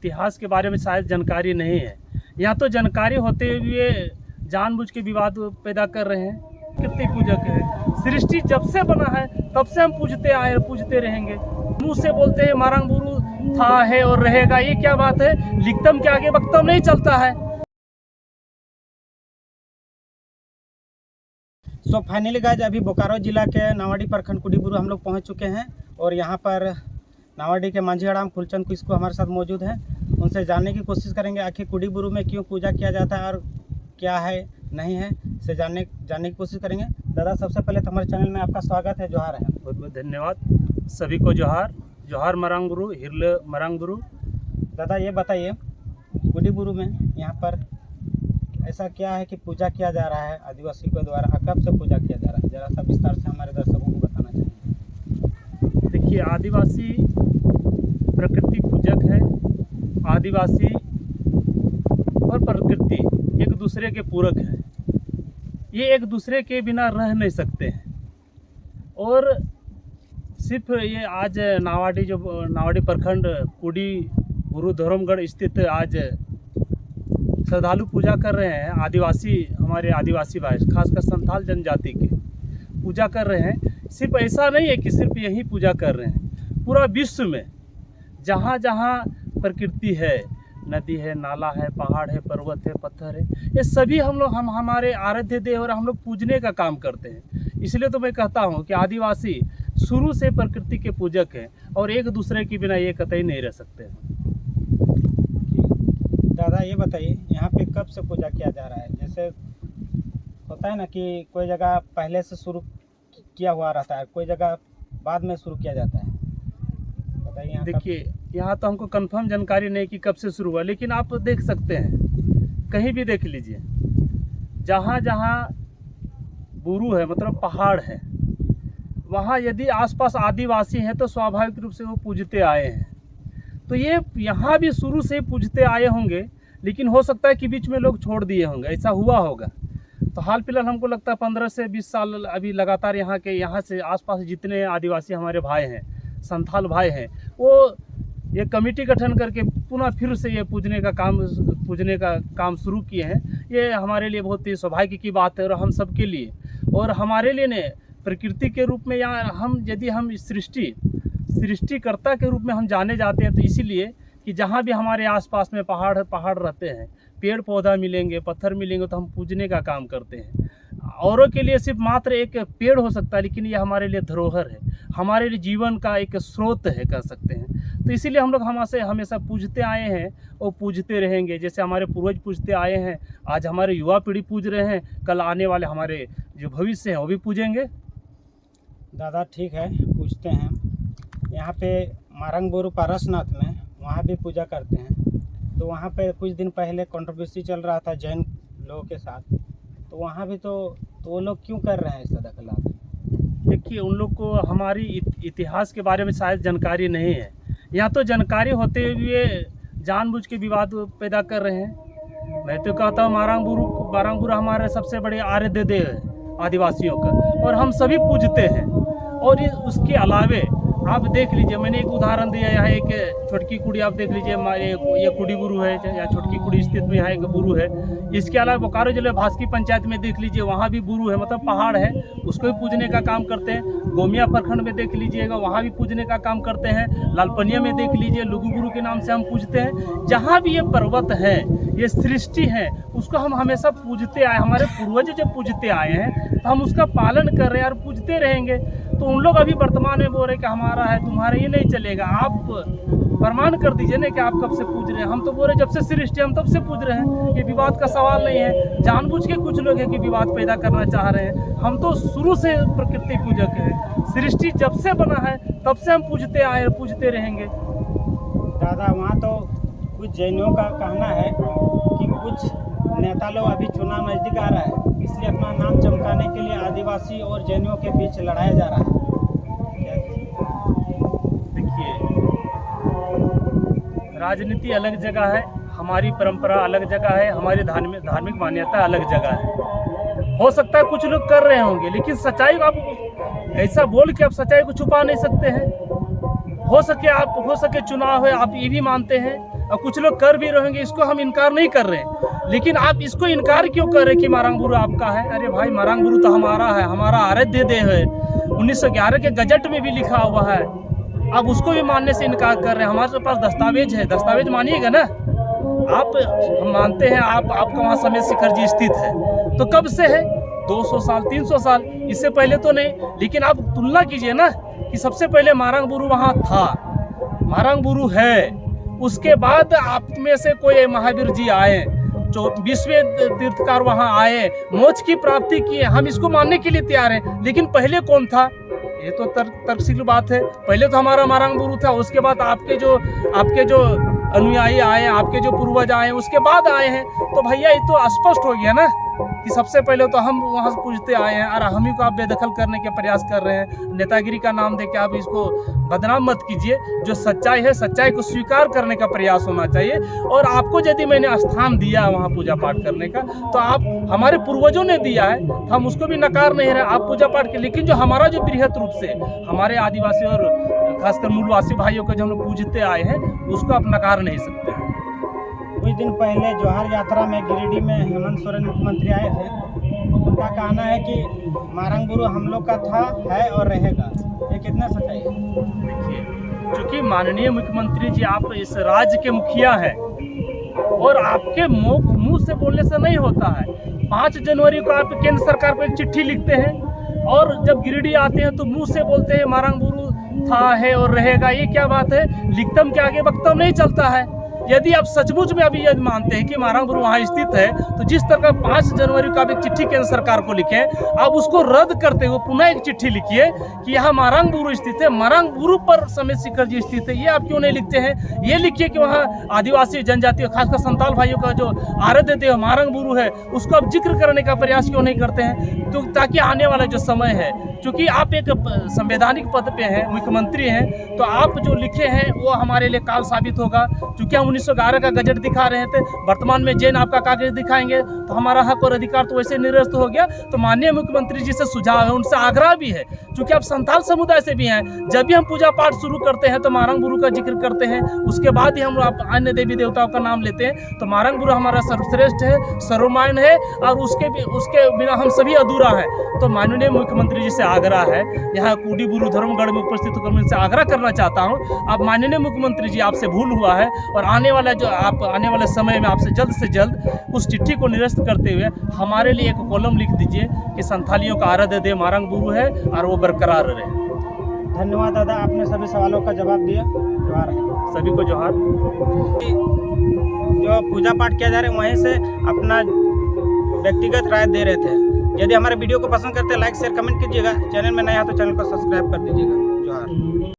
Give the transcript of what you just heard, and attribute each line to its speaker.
Speaker 1: इतिहास के बारे में शायद जानकारी नहीं है। यहाँ तो जानकारी होते हुए जानबूझ के विवाद पैदा कर रहे हैं। प्रकृति पूजक है, सृष्टि जब से बना है तब से हम पूजते आए, पूजते रहेंगे। मुंह से बोलते हैं मारंग बुरु था, है और रहेगा, ये क्या बात है? लिखतम के आगे वक्तम नहीं चलता है।
Speaker 2: सो फाइनली गाइज अभी बोकारो जिला के नावाडी प्रखंड कुडीबुरु हम लोग पहुंच चुके हैं और यहाँ पर नावाडी के मांझी हड़ाम फुलचंद किस्कू हमारे साथ मौजूद हैं। उनसे जानने की कोशिश करेंगे आखिर कुडीबुरु में क्यों पूजा किया जाता है और क्या है नहीं है, से जानने की कोशिश करेंगे। दादा, सबसे पहले तो हमारे चैनल में आपका स्वागत है, जोहार है।
Speaker 1: बहुत बहुत धन्यवाद सभी को। जोहार जोहार मारंग बुरु, हिरले मारंग बुरु।
Speaker 2: दादा ये बताइए, कुडीबुरु में यहाँ पर ऐसा क्या है कि पूजा किया जा रहा है आदिवासी के द्वारा? कब से पूजा किया जा रहा है, जरा सा विस्तार से हमारे दर्शकों को बताना चाहिए।
Speaker 1: देखिए, आदिवासी प्रकृति पूजक है। आदिवासी और प्रकृति एक दूसरे के पूरक हैं। ये एक दूसरे के बिना रह नहीं सकते हैं। और सिर्फ ये आज नावाडी प्रखंड कुडीबुरु धर्मगढ़ स्थित आज श्रद्धालु पूजा कर रहे हैं। आदिवासी, हमारे आदिवासी भाई खासकर संथाल जनजाति के पूजा कर रहे हैं। सिर्फ ऐसा नहीं है कि सिर्फ यही पूजा कर रहे हैं, पूरा विश्व में जहाँ जहाँ प्रकृति है, नदी है, नाला है, पहाड़ है, पर्वत है, पत्थर है, ये सभी हम हमारे आराध्य देव और हम लोग पूजने का काम करते हैं। इसलिए तो मैं कहता हूँ कि आदिवासी शुरू से प्रकृति के पूजक हैं और एक दूसरे के बिना ये कतई नहीं रह सकते हैं।
Speaker 2: दादा ये बताइए, यहाँ पे कब से पूजा किया जा रहा है? जैसे होता है ना कि कोई जगह पहले से शुरू किया हुआ रहता है, कोई जगह बाद में शुरू किया जाता है, बताइए।
Speaker 1: देखिए, यहाँ तो हमको कंफर्म जानकारी नहीं कि कब से शुरू हुआ, लेकिन आप देख सकते हैं, कहीं भी देख लीजिए, जहाँ जहाँ बुरु है मतलब पहाड़ है, वहाँ यदि आसपास आदिवासी हैं तो स्वाभाविक रूप से वो पूजते आए हैं। तो ये यहाँ भी शुरू से पूजते आए होंगे, लेकिन हो सकता है कि बीच में लोग छोड़ दिए होंगे, ऐसा हुआ होगा। तो हाल फिलहाल हमको लगता है 15 से 20 साल अभी लगातार यहाँ से आसपास जितने आदिवासी हमारे भाई हैं, संथाल भाई हैं, वो ये कमेटी गठन करके पुनः फिर से ये पूजने का काम शुरू किए हैं। ये हमारे लिए बहुत ही सौभाग्य की बात है और हम सबके लिए, और हमारे लिए ने प्रकृति के रूप में यहाँ यदि हम सृष्टिकर्ता के रूप में हम जाने जाते हैं, तो इसीलिए कि जहाँ भी हमारे आसपास में पहाड़ रहते हैं, पेड़ पौधा मिलेंगे, पत्थर मिलेंगे, तो हम पूजने का काम करते हैं। औरों के लिए सिर्फ मात्र एक पेड़ हो सकता है, लेकिन ये हमारे लिए धरोहर है, हमारे लिए जीवन का एक स्रोत है, कह सकते हैं। तो इसीलिए हम लोग हमेशा पूजते आए हैं और पूजते रहेंगे। जैसे हमारे पूर्वज पूजते आए हैं, आज हमारे युवा पीढ़ी पूज रहे हैं, कल आने वाले हमारे जो भविष्य हैं वो भी पूजेंगे।
Speaker 2: दादा ठीक है, पूछते हैं। यहाँ पे मारंग बुरु पारसनाथ में वहाँ भी पूजा करते हैं, तो वहाँ पे कुछ दिन पहले कंट्रोवर्सी चल रहा था जैन लोगों के साथ, तो वहाँ भी तो वो लोग क्यों कर रहे हैं इसका दखल?
Speaker 1: देखिए, उन लोग को हमारी इतिहास के बारे में शायद जानकारी नहीं है। यहाँ तो जानकारी होते हुए जानबूझ के विवाद पैदा कर रहे हैं। मैं तो कहता हूँ मारंग बुरु हमारे सबसे बड़े आराध्य देव है आदिवासियों का, और हम सभी पूजते हैं। और उसके अलावे आप देख लीजिए, मैंने एक उदाहरण दिया, यहाँ एक छोटकी कुड़ी आप देख लीजिए, ये कुडीबुरु है या छोटकी कुड़ी स्थित में यहाँ एक बुरु है। इसके अलावा बोकारो जिले भास्की पंचायत में देख लीजिए, वहाँ भी बुरु है, मतलब पहाड़ है, उसको भी पूजने का काम करते हैं। गोमिया प्रखंड में देख लीजिएगा, वहाँ भी पूजने का काम करते हैं। लालपनिया में देख लीजिए, लुगु गुरु के नाम से हम पूजते हैं। जहाँ भी ये पर्वत है, ये सृष्टि है, उसको हम हमेशा पूजते आए। हमारे पूर्वज जब पूजते आए हैं तो हम उसका पालन कर रहे हैं और पूजते रहेंगे। तो उन लोग अभी वर्तमान में बोल रहे कि हमारा है, तुम्हारा ये नहीं चलेगा। आप प्रमाण कर दीजिए ना कि आप कब से पूज रहे हैं। हम तो बोल रहे जब से सृष्टि हम तब से पूज रहे हैं, ये विवाद का सवाल नहीं है। जानबूझ के कुछ लोग हैं कि विवाद पैदा करना चाह रहे हैं। हम तो शुरू से प्रकृति पूजक हैं। सृष्टि जब से बना है तब से हम पूजते आए, पूजते रहेंगे।
Speaker 2: दादा, वहाँ तो कुछ जैनियों का कहना है कि कुछ नेता लोग अभी चुनाव नज़दीक आ रहा है, इसलिए अपना नाम चमकाने के लिए आदिवासी और जैनियों के बीच लड़ाया जा रहा है।
Speaker 1: देखिए, राजनीति अलग जगह है, हमारी परंपरा अलग जगह है, हमारी धार्मिक मान्यता अलग जगह है। हो सकता है कुछ लोग कर रहे होंगे, लेकिन सच्चाई आप ऐसा बोल के आप सच्चाई को छुपा नहीं सकते हैं। हो सके चुनाव है, आप ये भी मानते हैं, और कुछ लोग कर भी रहेंगे, इसको हम इनकार नहीं कर रहे हैं, लेकिन आप इसको इनकार क्यों कर रहे हैं कि मारांग बुरू आपका है? अरे भाई, मारांग बुरू तो हमारा है, हमारा आराध्य देव है, 1911 के गजट में भी लिखा हुआ है। आप उसको भी मानने से इनकार कर रहे हैं। हमारे पास दस्तावेज है, दस्तावेज मानिएगा ना। आप, हम मानते हैं आपका वहाँ समय शिखर जी स्थित है, तो कब से है? 200 साल, 300 साल, इससे पहले तो नहीं। लेकिन आप तुलना कीजिए ना कि सबसे पहले मारांग बुरू वहाँ था, मारांग बुरू है, उसके बाद आप में से कोई महावीर जी आए, जो 20वें तीर्थकार वहाँ आए, मोक्ष की प्राप्ति किए, हम इसको मानने के लिए तैयार हैं। लेकिन पहले कौन था? ये तो तर्कशील बात है। पहले तो हमारा मारांग बुरू था, उसके बाद आपके जो अनुयायी आए, आपके जो पूर्वज आए, उसके बाद आए हैं। तो भैया ये तो स्पष्ट हो गया ना कि सबसे पहले तो हम वहाँ से पूछते आए हैं, और हम ही को आप बेदखल करने के प्रयास कर रहे हैं। नेतागिरी का नाम दे के आप इसको बदनाम मत कीजिए। जो सच्चाई है, सच्चाई को स्वीकार करने का प्रयास होना चाहिए। और आपको यदि मैंने स्थान दिया वहाँ पूजा पाठ करने का, तो आप, हमारे पूर्वजों ने दिया है, हम उसको भी नकार नहीं रहे, आप पूजा पाठ के। लेकिन जो हमारा जो बृहत रूप से हमारे आदिवासी और खासकर मूलवासी भाइयों को जो हम लोग पूजते आए हैं, उसको आप नकार नहीं सकते।
Speaker 2: कुछ दिन पहले जोहार यात्रा में गिरिडीह में हेमंत सोरेन मुख्यमंत्री आए थे। उनका कहना है कि मारांग बुरू हम लोग का था, है और रहेगा। ये कितना सच्चाई है?
Speaker 1: देखिए, चूँकि माननीय मुख्यमंत्री जी आप इस राज्य के मुखिया हैं, और आपके मुंह से बोलने से नहीं होता है। 5 जनवरी को आप केंद्र सरकार को एक चिट्ठी लिखते हैं, और जब गिरिडीह आते हैं तो मुंह से बोलते हैं मारांग बुरू था, है और रहेगा। ये क्या बात है? लिखतम के आगे वक्तव्य नहीं चलता है। यदि आप सचमुच में अभी यदि मानते हैं कि मारांग बुरू वहाँ स्थित है, तो जिस तरह का 5 जनवरी को आप एक चिट्ठी केंद्र सरकार को लिखे, आप उसको रद्द करते हुए पुनः एक चिट्ठी लिखिए कि यहाँ मारांग बुरू स्थित है, मारांग बुरू पर समेत शिखर जी स्थित है। ये आप क्यों नहीं लिखते हैं? ये लिखिए कि वहाँ आदिवासी जनजाति, खासकर संताल भाइयों का जो आराध्य देव मारांग बुरू है, उसको आप जिक्र करने का प्रयास क्यों नहीं करते हैं? तो ताकि आने वाला जो समय है, क्योंकि आप एक संवैधानिक पद पे हैं, मुख्यमंत्री हैं, तो आप जो लिखे हैं वो हमारे लिए काल साबित होगा। क्योंकि हम 1911 का गजट दिखा रहे थे, वर्तमान में जैन आपका कागज दिखाएंगे, तो हमारा हक और अधिकार तो वैसे निरस्त हो गया। तो माननीय मुख्यमंत्री जी से सुझाव है, उनसे आग्रह भी है, क्योंकि आप संथाल समुदाय से भी हैं, जब भी हम पूजा पाठ शुरू करते हैं तो मारांग बुरू का जिक्र करते हैं, उसके बाद ही हम अन्य देवी देवताओं का नाम लेते हैं। तो मारांग बुरू हमारा सर्वश्रेष्ठ है, सर्वमान्य है, और उसके बिना हम सभी अधूरा है। तो माननीय मुख्यमंत्री जी से आग्रह है, यहाँ कुडी बुरू धर्मगढ़ में उपस्थित होकर मैं इनसे आग्रह करना चाहता हूँ, आप माननीय मुख्यमंत्री जी, आपसे भूल हुआ है, और आने वाले समय में आपसे जल्द से जल्द उस चिट्ठी को निरस्त करते हुए हमारे लिए एक कॉलम लिख दीजिए कि संथालियों का आराध्य देव मारांग बुरू है, और वो बरकरार रहे।
Speaker 2: धन्यवाद दादा, आपने सभी सवालों का जवाब दिया। जोहार।
Speaker 1: सभी को जोहार।
Speaker 2: जो पूजा पाठ किया जा रहा है, वहीं से अपना व्यक्तिगत राय दे रहे थे। यदि हमारे वीडियो को पसंद करते हैं, लाइक शेयर कमेंट कीजिएगा। चैनल में नया है तो चैनल को सब्सक्राइब कर दीजिएगा। जोहार।